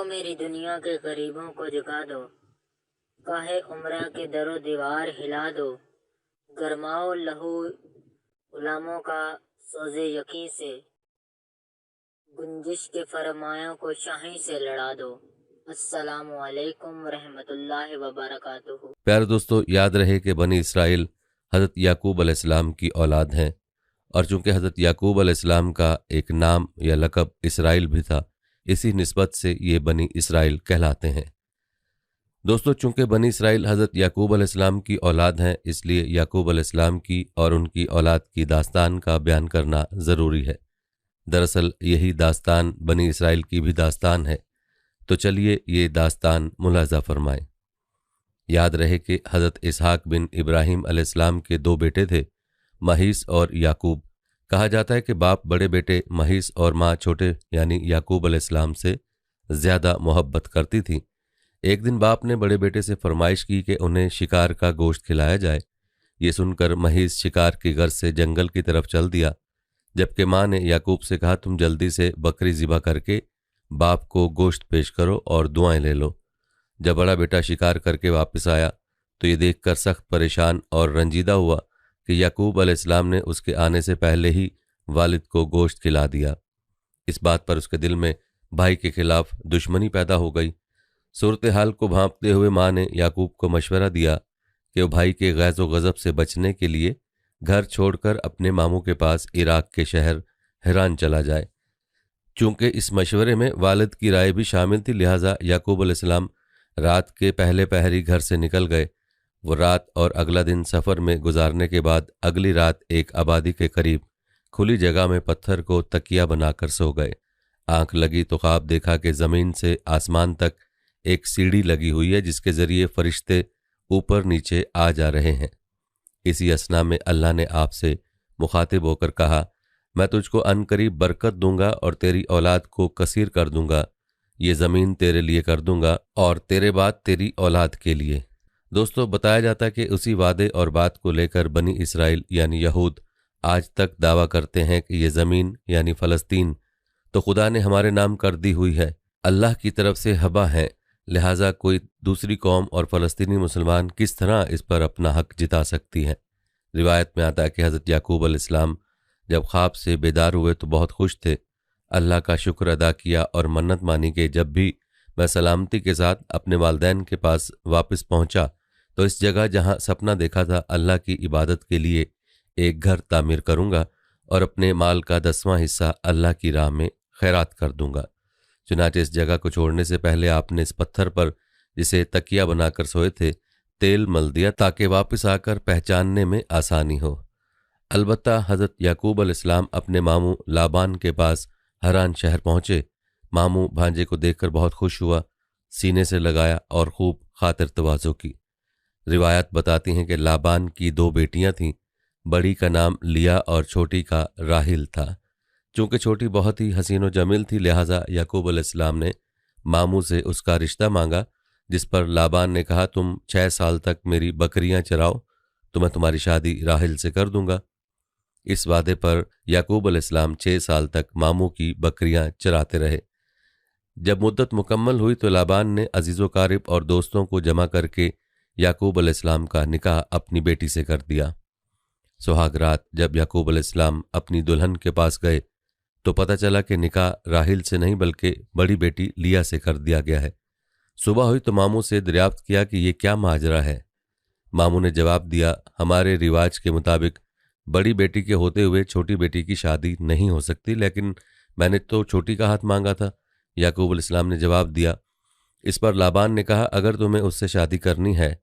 मेरी दुनिया के गरीबों को जगा दो, काहे उम्रा के दरो दीवार हिला दो। गरमाओ लहू गुलामों का सोज़े यकीन से, गुंजिश के फरमायों को शाही से लड़ा दो। अस्सलामु अलैकुम रहमतुल्लाहि व बरकातुहू। प्यारे दोस्तों, याद रहे कि बनी इसराइल हज़रत याकूब अलैहिस्सलाम की औलाद हैं, और चूंकि हज़रत याकूब अलैहिस्सलाम का एक नाम या लक़ब इसराइल भी था, इसी निस्बत से ये बनी इसराइल कहलाते हैं। दोस्तों, चूंकि बनी इसराइल हज़रत याकूब अलैहिस्सलाम की औलाद हैं, इसलिए याकूब अलैहिस्सलाम की और उनकी औलाद की दास्तान का बयान करना ज़रूरी है। दरअसल यही दास्तान बनी इसराइल की भी दास्तान है। तो चलिए ये दास्तान मुलाज़ा फरमाएं। याद रहे कि हज़रत इसहाक बिन इब्राहीम अलैहिस्सलाम के दो बेटे थे, महीस और याकूब। कहा जाता है कि बाप बड़े बेटे महीस और माँ छोटे यानी याकूब अलैहिस्सलाम से ज़्यादा मोहब्बत करती थी। एक दिन बाप ने बड़े बेटे से फरमाइश की कि उन्हें शिकार का गोश्त खिलाया जाए। ये सुनकर महीस शिकार की गर्ज से जंगल की तरफ चल दिया, जबकि माँ ने याकूब से कहा, तुम जल्दी से बकरी ज़िबा करके बाप को गोश्त पेश करो और दुआएं ले लो। जब बड़ा बेटा शिकार करके वापस आया तो ये देखकर सख्त परेशान और रंजीदा हुआ कि याकूब अलैहिस्सलाम ने उसके आने से पहले ही वालिद को गोश्त खिला दिया। इस बात पर उसके दिल में भाई के खिलाफ दुश्मनी पैदा हो गई। सूरत हाल को भांपते हुए माँ ने याकूब को मशवरा दिया कि वो भाई के गैज़ व गज़ब से बचने के लिए घर छोड़कर अपने मामू के पास इराक के शहर हिरान चला जाए। चूंकि इस मशवरे में वालिद की राय भी शामिल थी, लिहाजा याकूब अलैहिस्सलाम रात के पहले पहरी घर से निकल गए। वो रात और अगला दिन सफ़र में गुजारने के बाद अगली रात एक आबादी के करीब खुली जगह में पत्थर को तकिया बनाकर सो गए। आंख लगी तो ख्वाब देखा कि ज़मीन से आसमान तक एक सीढ़ी लगी हुई है, जिसके ज़रिए फरिश्ते ऊपर नीचे आ जा रहे हैं। इसी असना में अल्लाह ने आपसे मुखातिब होकर कहा, मैं तुझको अनकरीब बरकत दूंगा और तेरी औलाद को कसीर कर दूंगा। ये ज़मीन तेरे लिए कर दूंगा और तेरे बाद तेरी औलाद के लिए। दोस्तों, बताया जाता है कि उसी वादे और बात को लेकर बनी इसराइल यानी यहूद आज तक दावा करते हैं कि ये ज़मीन यानी फ़लस्तीन तो खुदा ने हमारे नाम कर दी हुई है, अल्लाह की तरफ से हबा है। लिहाजा कोई दूसरी कौम और फ़लस्तीनी मुसलमान किस तरह इस पर अपना हक जिता सकती है। रिवायत में आता है कि हज़रत याकूब अलैहिस्सलाम जब ख्वाब से बेदार हुए तो बहुत खुश थे। अल्लाह का शुक्र अदा किया और मन्नत मानी कि जब भी मैं सलामती के साथ अपने वालिदैन के पास वापस पहुंचा तो इस जगह जहां सपना देखा था अल्लाह की इबादत के लिए एक घर तामीर करूंगा और अपने माल का 10वां हिस्सा अल्लाह की राह में खैरात कर दूंगा। चुनाचे इस जगह को छोड़ने से पहले आपने इस पत्थर पर जिसे तकिया बनाकर सोए थे तेल मल दिया ताकि वापस आकर पहचानने में आसानी हो। अलबत्ता हज़रत याकूब अलैहिस्सलाम अपने मामू लाबान के पास हरान शहर पहुंचे। मामू भांजे को देखकर बहुत खुश हुआ, सीने से लगाया और खूब खातिर तवाज़ो की। रिवायत बताती हैं कि लाबान की दो बेटियां थीं। बड़ी का नाम लिया और छोटी का राहिल था। चूंकि छोटी बहुत ही हसीन व जमील थी, लिहाजा याकूब अलैहिस्सलाम ने मामू से उसका रिश्ता मांगा, जिस पर लाबान ने कहा, तुम 6 साल तक मेरी बकरियां चराओ तो मैं तुम्हारी शादी राहिल से कर दूंगा। इस वादे पर याकूब अलैहिस्सलाम 6 साल तक मामू की बकरियां चराते रहे। जब मुद्दत मुकम्मल हुई तो लाबान ने अजीज़ो कारिब और दोस्तों को जमा करके याकूब अलैहिस्सलाम का निकाह अपनी बेटी से कर दिया। सुहाग रात जब याकूब अलैहिस्सलाम अपनी दुल्हन के पास गए तो पता चला कि निकाह राहिल से नहीं बल्कि बड़ी बेटी लिया से कर दिया गया है। सुबह हुई तो मामू से दरियाफ्त किया कि ये क्या माजरा है। मामू ने जवाब दिया, हमारे रिवाज के मुताबिक बड़ी बेटी के होते हुए छोटी बेटी की शादी नहीं हो सकती, लेकिन मैंने तो छोटी का हाथ मांगा था। याकूब अलैहिस्सलाम ने जवाब दिया। इस पर लाबान ने कहा, अगर तुम्हें उससे शादी करनी है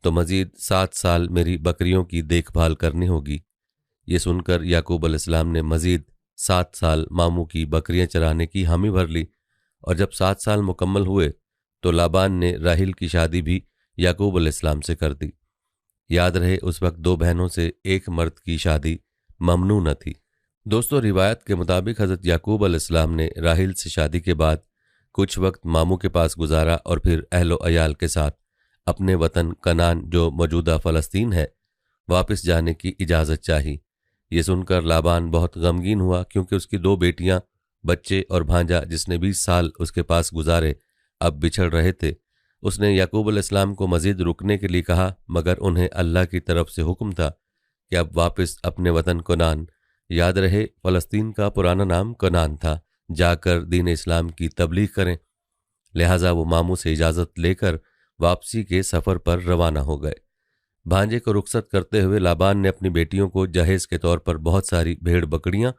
तो मज़ीद 7 साल मेरी बकरियों की देखभाल करनी होगी। ये सुनकर याकूब अलैहिस्सलाम ने मज़ीद 7 साल मामू की बकरियां चराने की हामी भर ली, और जब 7 साल मुकम्मल हुए तो लाबान ने राहिल की शादी भी याकूब अलैहिस्सलाम से कर दी। याद रहे उस वक्त 2 बहनों से एक मर्द की शादी ममनू न थी। दोस्तों, रिवायत के मुताबिक हज़रत याकूब अलैहिस्सलाम ने राहिल से शादी के बाद कुछ वक्त मामू के पास गुजारा और फिर अहलो अयाल के साथ अपने वतन कनान जो मौजूदा फ़लस्तीन है वापस जाने की इजाज़त चाही। ये सुनकर लाबान बहुत गमगीन हुआ, क्योंकि उसकी 2 बेटियां, बच्चे और भांजा जिसने 20 साल उसके पास गुजारे अब बिछड़ रहे थे। उसने याकूब अलैहिस्सलाम को मजीद रुकने के लिए कहा, मगर उन्हें अल्लाह की तरफ से हुक्म था कि अब वापस अपने वतन कनान, याद रहे फ़लस्तीन का पुराना नाम कनान था, जाकर दीन इस्लाम की तबलीग करें। लिहाजा वो मामू से इजाज़त लेकर वापसी के सफ़र पर रवाना हो गए। भांजे को रुखसत करते हुए लाबान ने अपनी बेटियों को जहेज के तौर पर बहुत सारी भेड़ बकरियां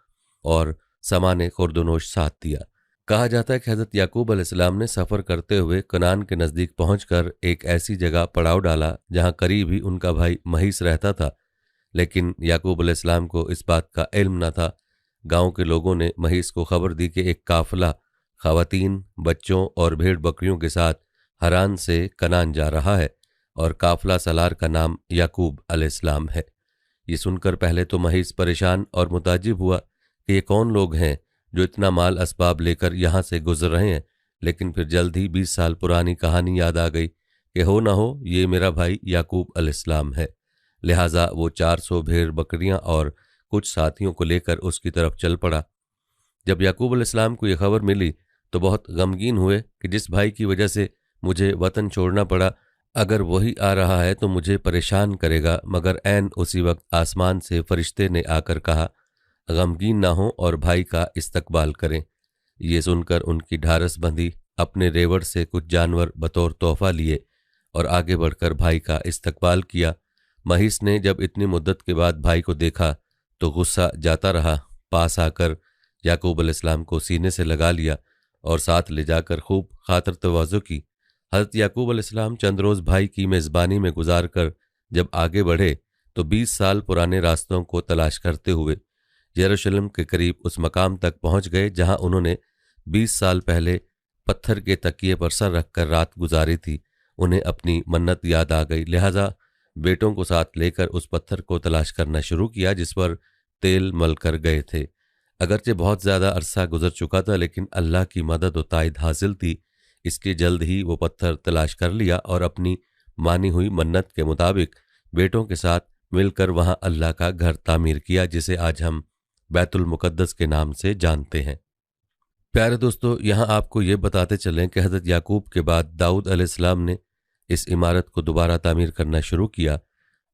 और सामान खुर्दनोश साथ दिया। कहा जाता है कि हज़रत याकूब अलैहिस्सलाम ने सफ़र करते हुए कनान के नज़दीक पहुंचकर एक ऐसी जगह पड़ाव डाला जहां करीब ही उनका भाई महीस रहता था, लेकिन याकूब अलैहिस्सलाम को इस बात का इल्म न था। गांव के लोगों ने महीस को खबर दी कि एक काफिला ख़वातीन, बच्चों और भेड़ बकरियों के साथ हरान से कनान जा रहा है और काफिला सलार का नाम याकूब अलैहिस्सलाम है। ये सुनकर पहले तो महीस परेशान और मुताजिब हुआ कि ये कौन लोग हैं जो इतना माल असबाब लेकर यहाँ से गुजर रहे हैं, लेकिन फिर जल्द ही 20 साल पुरानी कहानी याद आ गई कि हो ना हो ये मेरा भाई याकूब अलैहिस्सलाम है। लिहाजा वो 400 भेड़ बकरियां और कुछ साथियों को लेकर उसकी तरफ चल पड़ा। जब याकूब अलैहिस्सलाम को यह खबर मिली तो बहुत गमगीन हुए कि जिस भाई की वजह से मुझे वतन छोड़ना पड़ा, अगर वही आ रहा है तो मुझे परेशान करेगा। मगर ऐन उसी वक्त आसमान से फरिश्ते ने आकर कहा, गमगीन ना हो और भाई का इस्तकबाल करें। ये सुनकर उनकी ढारस बंधी, अपने रेवड़ से कुछ जानवर बतौर तोहफा लिए और आगे बढ़कर भाई का इस्तकबाल किया। महीस ने जब इतनी मुद्दत के बाद भाई को देखा तो गुस्सा जाता रहा। पास आकर याकूब अलैहिस्सलाम को सीने से लगा लिया और साथ ले जाकर खूब खातर तवाज़ो की। हज़रत याकूब अलैहिस्सलाम चंद रोज़ भाई की मेज़बानी में गुजार कर जब आगे बढ़े तो 20 साल पुराने रास्तों को तलाश करते हुए यरूशलेम के करीब उस मकाम तक पहुंच गए जहां उन्होंने 20 साल पहले पत्थर के तकिए पर सर रखकर रात गुजारी थी। उन्हें अपनी मन्नत याद आ गई, लिहाजा बेटों को साथ लेकर उस पत्थर को तलाश करना शुरू किया जिस पर तेल मल कर गए थे। अगरचे बहुत ज़्यादा अरसा गुजर चुका था, लेकिन अल्लाह की मदद और तायद हासिल थी, इसलिए जल्द ही वो पत्थर तलाश कर लिया और अपनी मानी हुई मन्नत के मुताबिक बेटों के साथ मिलकर वहां अल्लाह का घर तामीर किया, जिसे आज हम बैतुल मुकद्दस के नाम से जानते हैं। प्यारे दोस्तों, यहाँ आपको ये बताते चलें कि हज़रत याकूब के बाद दाऊद अलैहिस्सलाम ने इस इमारत को दोबारा तामीर करना शुरू किया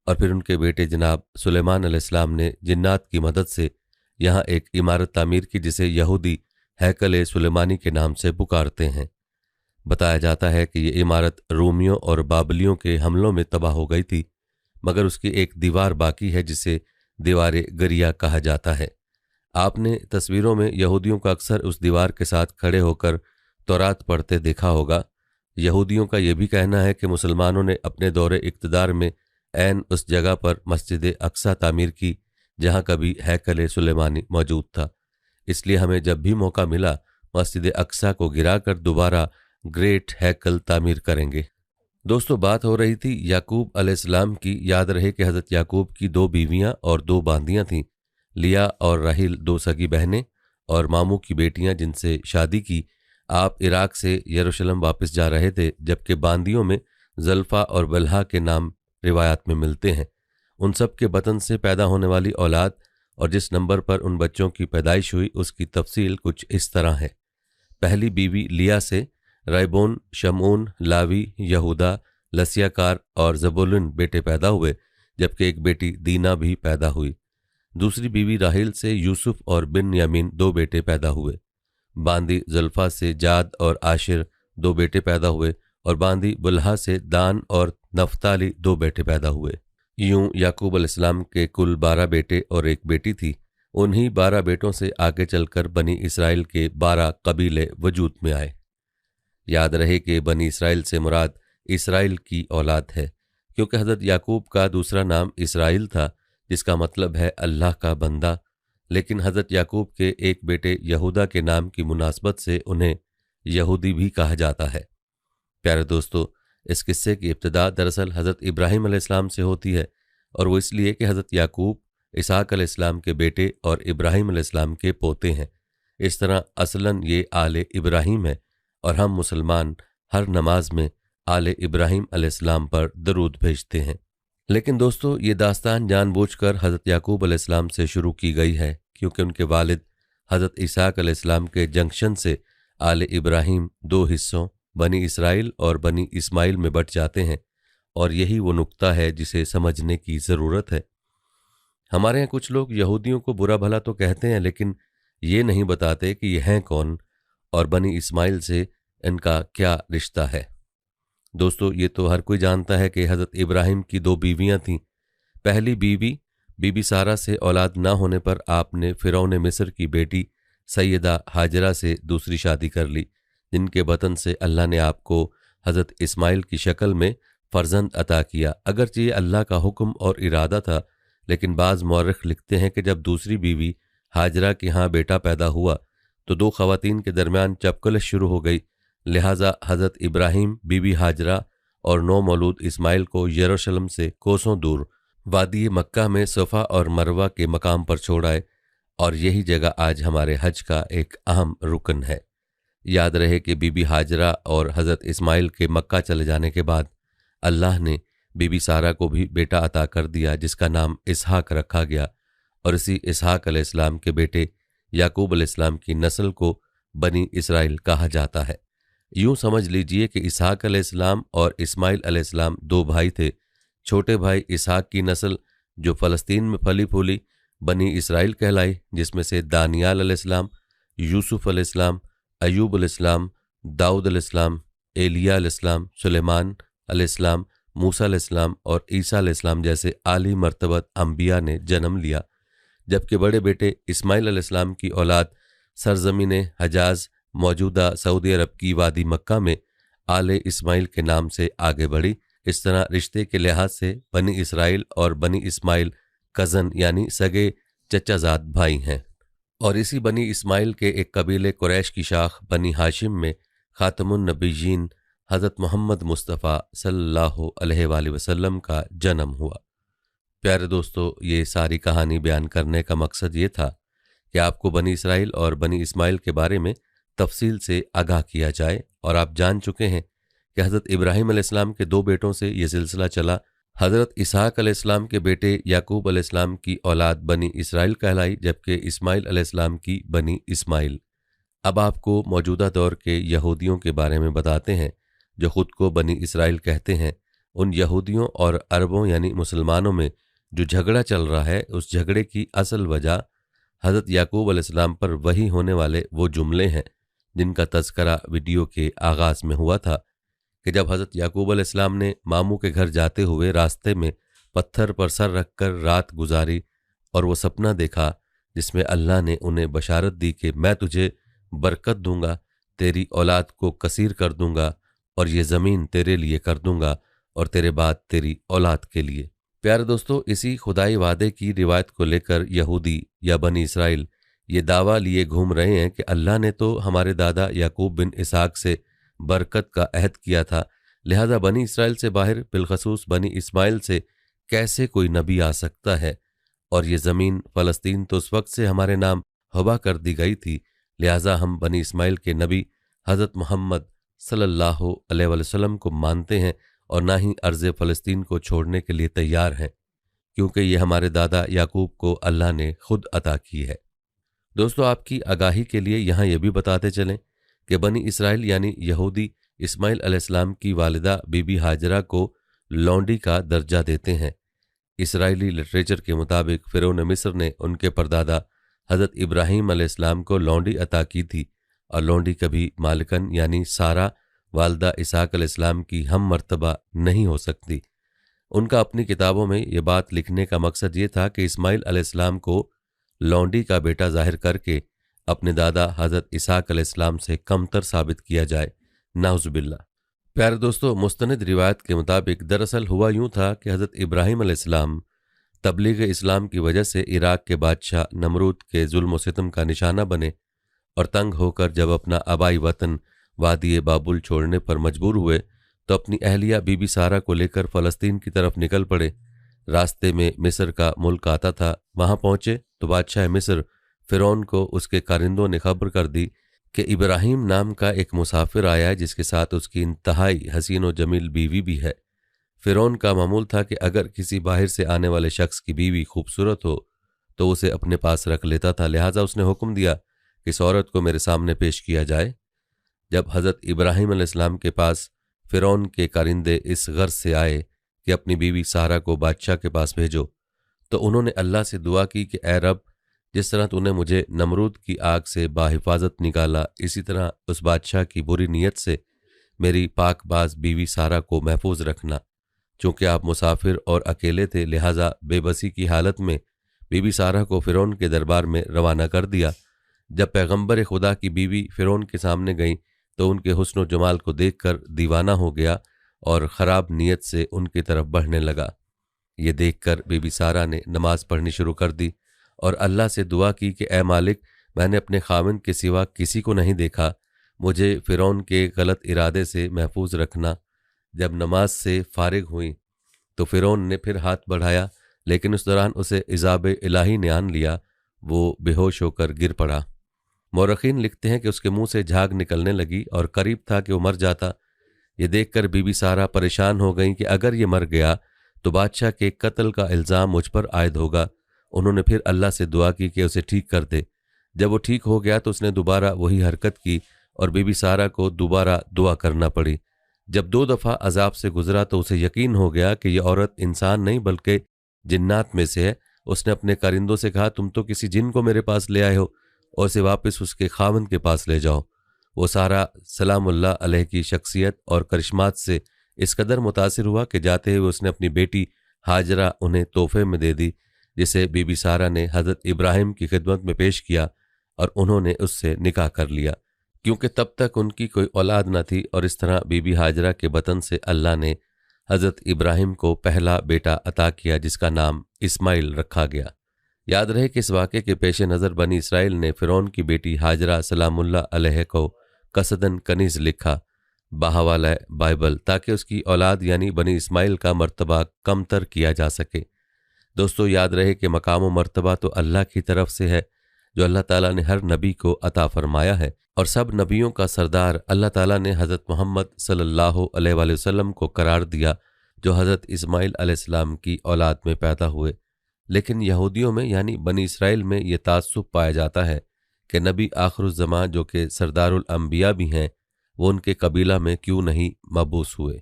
और फिर उनके बेटे जनाब सुलेमान अलैहिस्सलाम ने जिन्नात की मदद से यहाँ एक इमारत तामीर की जिसे यहूदी हैकल सुलेमानी के नाम से पुकारते हैं। बताया जाता है कि ये इमारत रूमियों और बाबलियों के हमलों में तबाह हो गई थी, मगर उसकी एक दीवार बाकी है जिसे दीवार गरिया कहा जाता है। आपने तस्वीरों में यहूदियों का अक्सर उस दीवार के साथ खड़े होकर तौरात पढ़ते देखा होगा। यहूदियों का यह भी कहना है कि मुसलमानों ने अपने दौरे इक़्तिदार में ऐन उस जगह पर मस्जिद अक्सा तामीर की जहां कभी हैकल सुलेमानी मौजूद था। इसलिए हमें जब भी मौका मिला मस्जिद अक्सा को गिराकर दोबारा ग्रेट हैकल तामीर करेंगे। दोस्तों, बात हो रही थी याकूब अलैहिस्सलाम की। याद रहे कि हज़रत याकूब की 2 बीवियां और 2 बांदियां थीं, लिया और राहिल 2 सगी बहनें और मामू की बेटियां जिनसे शादी की। आप इराक से यरूशलेम वापस जा रहे थे, जबकि बांदियों में जल्फा और बल्हा के नाम रिवायात में मिलते हैं। उन सब के बतन से पैदा होने वाली औलाद और जिस नंबर पर उन बच्चों की पैदाइश हुई उसकी तफसील कुछ इस तरह है। पहली बीवी लिया से रैबोन, शमून, लावी, यहूदा, लसियाकार और जबुलून बेटे पैदा हुए, जबकि एक बेटी दीना भी पैदा हुई। दूसरी बीवी राहिल से यूसुफ और बिन यामीन 2 बेटे पैदा हुए। बांदी जुल्फा से जाद और आशिर 2 बेटे पैदा हुए और बांदी बुल्हा से दान और नफ्ताली 2 बेटे पैदा हुए। यूं याकूब अलैहिस्सलाम के कुल 12 बेटे और एक बेटी थी। उन्हीं 12 बेटों से आगे चलकर बनी इसराइल के 12 कबीले वजूद में आए। याद रहे कि बनी इसराइल से मुराद इसराइल की औलाद है, क्योंकि हज़रत याकूब का दूसरा नाम इसराइल था, जिसका मतलब है अल्लाह का बंदा। लेकिन हज़रत याकूब के एक बेटे यहूदा के नाम की मुनासबत से उन्हें यहूदी भी कहा जाता है। प्यारे दोस्तों, इस किस्से की इब्तिदा दरअसल हज़रत इब्राहीम अलैहिस्सलाम से होती है, और वो इसलिए कि हज़रत याकूब इसहाक अलैहिस्सलाम के बेटे और इब्राहीम अलैहिस्सलाम के पोते हैं। इस तरह असलन ये आले इब्राहीम है और हम मुसलमान हर नमाज में आले इब्राहीम अलैहिस्सलाम पर दरूद भेजते हैं। लेकिन दोस्तों, ये दास्तान जानबूझकर हज़रत याकूब अलैहिस्सलाम से शुरू की गई है, क्योंकि उनके वालिद हज़रत इसहाक अलैहिस्सलाम के जंक्शन से आले इब्राहीम 2 हिस्सों बनी इसराइल और बनी इस्माइल में बट जाते हैं, और यही वो नुक्ता है जिसे समझने की ज़रूरत है। हमारे यहाँ कुछ लोग यहूदियों को बुरा भला तो कहते हैं, लेकिन ये नहीं बताते कि ये हैं कौन और बनी इस्माइल से इनका क्या रिश्ता है। दोस्तों, ये तो हर कोई जानता है कि हज़रत इब्राहिम की 2 बीवियाँ थीं। पहली बीबी सारा से औलाद ना होने पर आपने फ़िरौन मिस्र की बेटी सैयदा हाजरा से दूसरी शादी कर ली, जिनके बतन से अल्लाह ने आपको हज़रत इस्माइल की शक्ल में फ़र्जंद अता किया। अगरचे ये अल्लाह का हुक्म और इरादा था, लेकिन बाज़ मौरख लिखते हैं कि जब दूसरी बीवी हाजरा के यहाँ बेटा पैदा हुआ तो 2 ख़वातीन के दरमियान चपकलश शुरू हो गई। लिहाजा हज़रत इब्राहिम, बीबी हाजरा और नौ मौलूद इस्माइल को यरूशलेम से कोसों दूर वादी मक्का में सफ़ा और मरवा के मकाम पर छोड़ आए, और यही जगह आज हमारे हज का एक अहम रुकन है। याद रहे कि बीबी हाजरा और हज़रत इस्माइल के मक्का चले जाने के बाद अल्लाह ने बीबी सारा को भी बेटा अता कर दिया, जिसका नाम इसहाक रखा गया, और इसी इसहाक अलैहिस्सलाम के बेटे याकूब अलैहिस्सलाम की नस्ल को बनी इसराइल कहा जाता है। यूं समझ लीजिए कि इसहाक अलैहिस्सलाम और इस्माइल अलैहिस्सलाम 2 भाई थे। छोटे भाई इसहाक की नस्ल जो फ़लस्तीन में फली फूली बनी इसराइल कहलाई, जिसमें से दानियाल अलैहिस्सलाम, यूसुफ अलैहिस्सलाम, अयूब अलैहिस्सलाम, दाऊद अलैहिस्सलाम, एलिया अलैहिस्सलाम, सुलेमान अलैहिस्सलाम, मूसा अलैहिस्सलाम और ईसा अलैहिस्सलाम जैसे आली मर्तबत अंबिया ने जन्म लिया। जबकि बड़े बेटे इस्माइल अलैहिस्सलाम की औलाद सरजमीन हजाज, मौजूदा सऊदी अरब की वादी मक्का में आले इस्माइल के नाम से आगे बढ़ी। इस तरह रिश्ते के लिहाज से बनी इसराइल और बनी इस्माइल कज़न यानी सगे चचाजाद भाई हैं। और इसी बनी इस्माइल के एक कबीले कुरैश की शाख बनी हाशिम में खातमुन नबीयीन हज़रत मोहम्मद मुस्तफ़ा सल्लल्लाहु अलैहि वसल्लम का जन्म हुआ। प्यारे दोस्तों, ये सारी कहानी बयान करने का मकसद ये था कि आपको बनी इसराइल और बनी इस्माइल के बारे में तफसील से आगाह किया जाए। और आप जान चुके हैं कि हज़रत इब्राहिम अलैहिस्सलाम के 2 बेटों से ये सिलसिला चला। हज़रत इसहाक अलैहिस्सलाम के बेटे याकूब अलैहिस्सलाम की औलाद बनी इसराइल कहलाई, जबकि इस्माइल अलैहिस्सलाम की बनी इस्माइल। अब आपको मौजूदा दौर के यहूदियों के बारे में बताते हैं जो ख़ुद को बनी इसराइल कहते हैं। उन यहूदियों और अरबों यानी मुसलमानों में जो झगड़ा चल रहा है, उस झगड़े की असल वजह हज़रत याकूब अलैहिस्सलाम पर वही होने वाले वो जुमले हैं जिनका तज़करा वीडियो के आगाज़ में हुआ था कि जब हज़रत याकूब अलैहिस्सलाम ने मामू के घर जाते हुए रास्ते में पत्थर पर सर रखकर रात गुजारी और वो सपना देखा जिसमें अल्लाह ने उन्हें बशारत दी कि मैं तुझे बरकत दूंगा, तेरी औलाद को कसीर कर दूंगा और ये ज़मीन तेरे लिए कर दूंगा और तेरे बाद तेरी औलाद के लिए। प्यारे दोस्तों, इसी खुदाई वादे की रिवायत को लेकर यहूदी या बनी इसराइल ये दावा लिए घूम रहे हैं कि अल्लाह ने तो हमारे दादा याकूब बिन इसहाक से बरकत का अहद किया था, लिहाजा बनी इसराइल से बाहर बिलखसूस बनी इस्माइल से कैसे कोई नबी आ सकता है, और ये ज़मीन फ़लस्तीन तो उस वक्त से हमारे नाम हवा कर दी गई थी, लिहाजा हम बनी इस्माइल के नबी हज़रत मोहम्मद सल्लल्लाहु अलैहि वसल्लम को मानते हैं और ना ही अर्ज़ फ़लस्तीन को छोड़ने के लिए तैयार हैं, क्योंकि ये हमारे दादा याकूब को अल्लाह ने खुद अता की है। दोस्तों, आपकी आगाही के लिए यहाँ ये भी बताते चलें कि बनी इसराइल यानी यहूदी इस्माइल अलैहिस्सलाम की वालिदा बीबी हाजरा को लौंडी का दर्जा देते हैं। इसराइली लिटरेचर के मुताबिक फ़िरौन मिस्र ने उनके परदादा हज़रत इब्राहिम अलैहिस्सलाम को लौंडी अता की थी, और लौंडी कभी मालिकन यानी सारा वालदा इसहाक अलैहिस्सलाम की हम मर्तबा नहीं हो सकती। उनका अपनी किताबों में ये बात लिखने का मकसद ये था कि इस्माइल अलैहिस्सलाम को लौंडी का बेटा जाहिर करके अपने दादा हज़रत इसहाक अलैहिस्सलाम से कमतर साबित किया जाए, नाउज़ुबिल्लाह। प्यारे दोस्तों, मुस्तनद रिवायत के मुताबिक दरअसल हुआ यूं था कि हज़रत इब्राहिम अलैहिस्सलाम तबलीग इस्लाम की वजह से इराक के बादशाह नमरूद के जुल्म व सितम का निशाना बने और तंग होकर जब अपना आबाई वतन वादी बाबुल छोड़ने पर मजबूर हुए तो अपनी अहलिया बीबी सारा को लेकर फ़लस्तीन की तरफ निकल पड़े। रास्ते में मिस्र का मुल्क आता था, वहाँ पहुँचे तो बादशाह मिस्र फ़िरौन को उसके कारिंदों ने खबर कर दी कि इब्राहिम नाम का एक मुसाफिर आया है जिसके साथ उसकी इंतहाई हसीन व जमील बीवी भी है। फ़िरौन का मामूल था कि अगर किसी बाहर से आने वाले शख्स की बीवी खूबसूरत हो तो उसे अपने पास रख लेता था, लिहाजा उसने हुक्म दिया कि इस औरत को मेरे सामने पेश किया जाए। जब हज़रत इब्राहीम अलैहिस्सलाम के पास फ़िरौन के कारिंदे इस गर्ज से आए कि अपनी बीवी सारा को बादशाह के पास भेजो, तो उन्होंने अल्लाह से दुआ की कि ए रब, जिस तरह तूने मुझे नमरूद की आग से बाहिफाजत निकाला, इसी तरह उस बादशाह की बुरी नीयत से मेरी पाकबाज बीवी सारा को महफूज रखना। चूँकि आप मुसाफिर और अकेले थे, लिहाजा बेबसी की हालत में बीबी सारा को फ़िरौन के दरबार में रवाना कर दिया। जब पैगंबर खुदा की बीवी फ़िरौन के सामने गई तो उनके हुस्न व जमाल को देखकर दीवाना हो गया और ख़राब नीयत से उनकी तरफ बढ़ने लगा। ये देखकर बीबी सारा ने नमाज पढ़नी शुरू कर दी और अल्लाह से दुआ की कि ए मालिक, मैंने अपने खाविंद के सिवा किसी को नहीं देखा, मुझे फ़िरौन के गलत इरादे से महफूज रखना। जब नमाज से फारिग हुई तो फ़िरौन ने फिर हाथ बढ़ाया, लेकिन उस दौरान उसे इजाब इलाही ने आन लिया। वो बेहोश होकर गिर पड़ा। मौरखीन लिखते हैं कि उसके मुंह से झाग निकलने लगी और करीब था कि वो मर जाता। ये देखकर बीबी सारा परेशान हो गई कि अगर ये मर गया तो बादशाह के कत्ल का इल्ज़ाम मुझ पर आयद होगा। उन्होंने फिर अल्लाह से दुआ की कि उसे ठीक कर दे। जब वो ठीक हो गया तो उसने दोबारा वही हरकत की और बीबी सारा को दोबारा दुआ करना पड़ी। जब 2 दफ़ा अजाब से गुजरा तो उसे यकीन हो गया कि यह औरत इंसान नहीं बल्कि जिन्नात में से है। उसने अपने कारिंदों से कहा, तुम तो किसी जिन को मेरे पास ले आए हो और इसे वापस उसके खावंद के पास ले जाओ। वो सारा सलामुल्लाह अलैह की शख्सियत और करिश्मात से इस कदर मुतासिर हुआ कि जाते हुए उसने अपनी बेटी हाजरा उन्हें तोहफे में दे दी, जिसे बीबी सारा ने हज़रत इब्राहिम की खिदमत में पेश किया और उन्होंने उससे निकाह कर लिया, क्योंकि तब तक उनकी कोई औलाद न थी। और इस तरह बीबी हाजरा के बतन से अल्लाह ने हज़रत इब्राहिम को पहला बेटा अता किया, जिसका नाम इस्माइल रखा गया। याद रहे कि इस वाक़े के पेश नज़र बनी इसराइल ने फ़िरौन की बेटी हाजरा सलामुल्लाह अलैह को कसदन कनीज़ लिखा बाहवाला बाइबल, ताकि उसकी औलाद यानी बनी इस्माइल का मर्तबा कमतर किया जा सके। दोस्तों, याद रहे कि मकाम व मर्तबा तो अल्लाह की तरफ से है, जो अल्लाह ताला ने हर नबी को अता फरमाया है। और सब नबियों का सरदार अल्लाह ताला ने हज़रत मोहम्मद सल्लल्लाहु अलैहि वसल्लम को करार दिया, जो हज़रत इस्माइल अलैहिस्सलाम की औलाद में पैदा हुए। लेकिन यहूदियों में यानी बनी इसराइल में ये ताज्जुब पाया जाता है कि नबी आखिरुज़्ज़मां जो कि सरदारुल अंबिया भी हैं, वो उनके कबीला में क्यों नहीं मबूस हुए।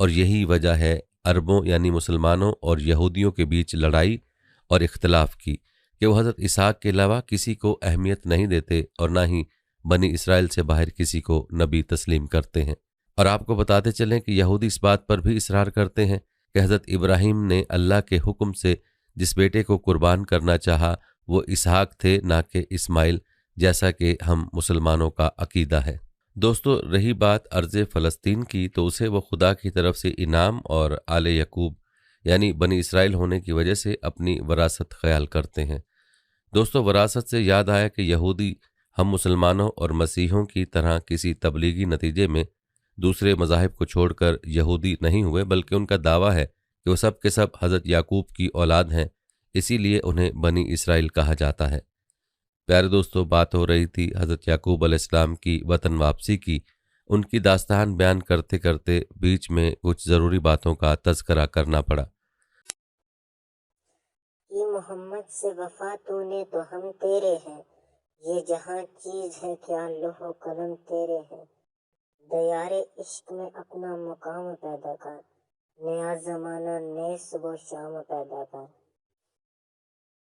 और यही वजह है अरबों यानी मुसलमानों और यहूदियों के बीच लड़ाई और इख्तलाफ की कि वो हज़रत इसहाक के अलावा किसी को अहमियत नहीं देते और ना ही बनी इसराइल से बाहर किसी को नबी तस्लीम करते हैं। और आपको बताते चलें कि यहूदी इस बात पर भी इसरार करते हैं कि हज़रत इब्राहीम ने अल्लाह के हुक्म से जिस बेटे को कुर्बान करना चाहा वो इसहाक थे, ना कि इस्माइल, जैसा कि हम मुसलमानों का अकीदा है। दोस्तों, रही बात अर्ज़ फ़लस्तीन की, तो उसे वो खुदा की तरफ से इनाम और आले यकूब यानी बनी इसराइल होने की वजह से अपनी वरासत ख्याल करते हैं। दोस्तों, वरासत से याद आया कि यहूदी हम मुसलमानों और मसीहों की तरह किसी तबलीगी नतीजे में दूसरे मज़ाहिब को छोड़कर यहूदी नहीं हुए, बल्कि उनका दावा है कि वो सब के सब हज़रत याकूब की औलाद हैं, इसीलिए उन्हें बनी इसराइल कहा जाता है। प्यारे दोस्तों, बात हो रही थी हज़रत याकूब अलैहिस्सलाम की वतन वापसी की। उनकी दास्तान बयान करते करते बीच में कुछ ज़रूरी बातों का तज़करा करना पड़ा। कि मोहम्मद से वफा तूने तो हम तेरे हैं, ये जहाँ चीज है क्या लोहो कलम तेरे हैं। दयारे इश्क में अपना मुकाम पैदा कर, नया जमाना नए सुबह शाम पैदा कर।